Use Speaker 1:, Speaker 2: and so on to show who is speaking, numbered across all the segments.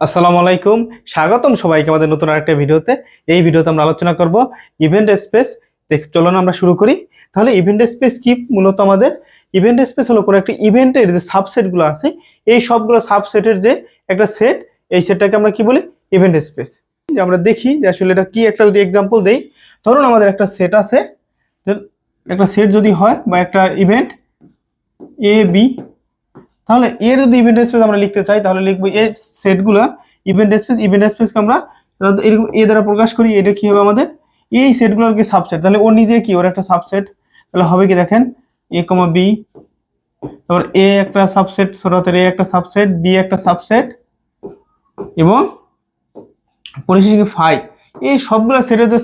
Speaker 1: আসসালামু আলাইকুম, স্বাগতম সবাইকে আমাদের নতুন আরেকটা ভিডিওতে। এই ভিডিওতে আমরা আলোচনা করব ইভেন্ট স্পেস। চলো না আমরা শুরু করি। তাহলে ইভেন্ট স্পেস কি? মূলত আমাদের ইভেন্ট স্পেস হলো কোনো একটা ইভেন্টের যে সাবসেটগুলো আছে, এই সবগুলো সাবসেটের যে একটা সেট, এই সেটটাকে আমরা কি বলি? Event space. আমরা দেখি যে আসলে এটা কি। একটা যদি এক্সাম্পল দেই, ধরুন আমাদের একটা সেট আছে, একটা সেট যদি হয় বা একটা ইভেন্ট এ বি, তাহলে এর যদি ইভেন্ট স্পেস আমরা লিখতে চাই তাহলে লিখবো এই সেটগুলো ইভেন্ট স্পেস। ইভেন্ট স্পেসকে আমরা এরকম এ দ্বারা প্রকাশ করি। এটা কি হবে? আমাদের এই সেটগুলোর কি সাবসেট। তাহলে ও নিজে কি, ওর একটা সাবসেট। তাহলে হবে কি দেখেন, এ কমা বি, তারপর এ একটা সাবসেট, সরাতের এ একটা সাবসেট, বি একটা সাবসেট, এবং পরিশেষে ফাই। এই সবগুলো সেটের যে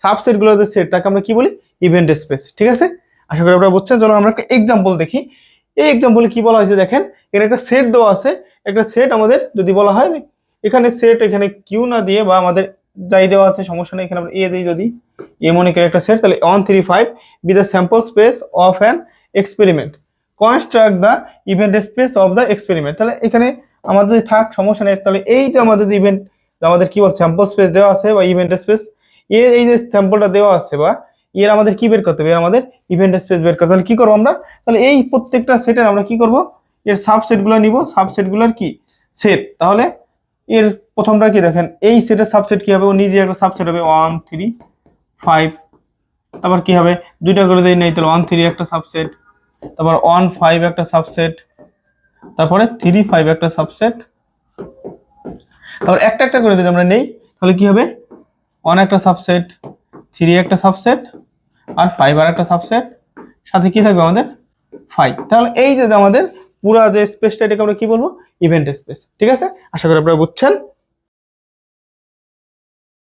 Speaker 1: সাবসেটগুলোর যে সেট, তাকে আমরা কি বলি? Event space. ঠিক আছে, আশা করি আপনারা বুঝছেন। চলো আমরা একটা এক্সাম্পল দেখি। এই এক্সাম্পলে কি বলা হয়েছে দেখেন, এখানে একটা সেট দেওয়া আছে। একটা সেট আমাদের যদি বলা হয়, এখানে সেট, এখানে কিউ না দিয়ে বা আমাদের যাই দেওয়া আছে সমস্যা নেই, এখানে আমরা এ দিই। যদি এ মনে করে একটা সেট, তাহলে 135 B the sample space of an experiment, construct the event space of the experiment. তাহলে এখানে আমাদের যদি থাক সমস্যা নেই। তাহলে এই যে আমাদের ইভেন্ট, আমাদের কি বল, স্যাম্পল স্পেস দেওয়া আছে বা ইভেন্ট স্পেস, এর এই যে স্যাম্পলটা দেওয়া আছে বা এর আমাদের কি বের করতে হবে? এর আমাদের ইভেন্ট স্পেস বের করতে। তাহলে কি করবো আমরা? তাহলে এই প্রত্যেকটা সেটের আমরা কি করব? এর সাবসেটগুলো নিব, সাবসেটগুলোর কি সেট। তাহলে এর প্রথমটা কি দেখেন, এই সেটের সাবসেট কি হবে? ও নিজে একটা সাবসেট হবে 1 3 5। তারপর কি হবে? দুইটা করে দেই নেই, তাহলে 1 3 একটা সাবসেট, তারপর 1 5 একটা সাবসেট, তারপরে 3 5 একটা সাবসেট। তারপর একটা একটা করে যদি আমরা নেই, তাহলে কি হবে? 1 একটা সাবসেট, 3 একটা সাবসেট, আর 5 আর একটা সাবসেট, সাথে কি থাকবে? আমাদের 5। তাহলে এই যে আমাদের পুরো যে স্পেসটা, এটাকে আমরা কি বলবো? Event space. ঠিক আছে, আশা করি আপনারা বুঝছেন।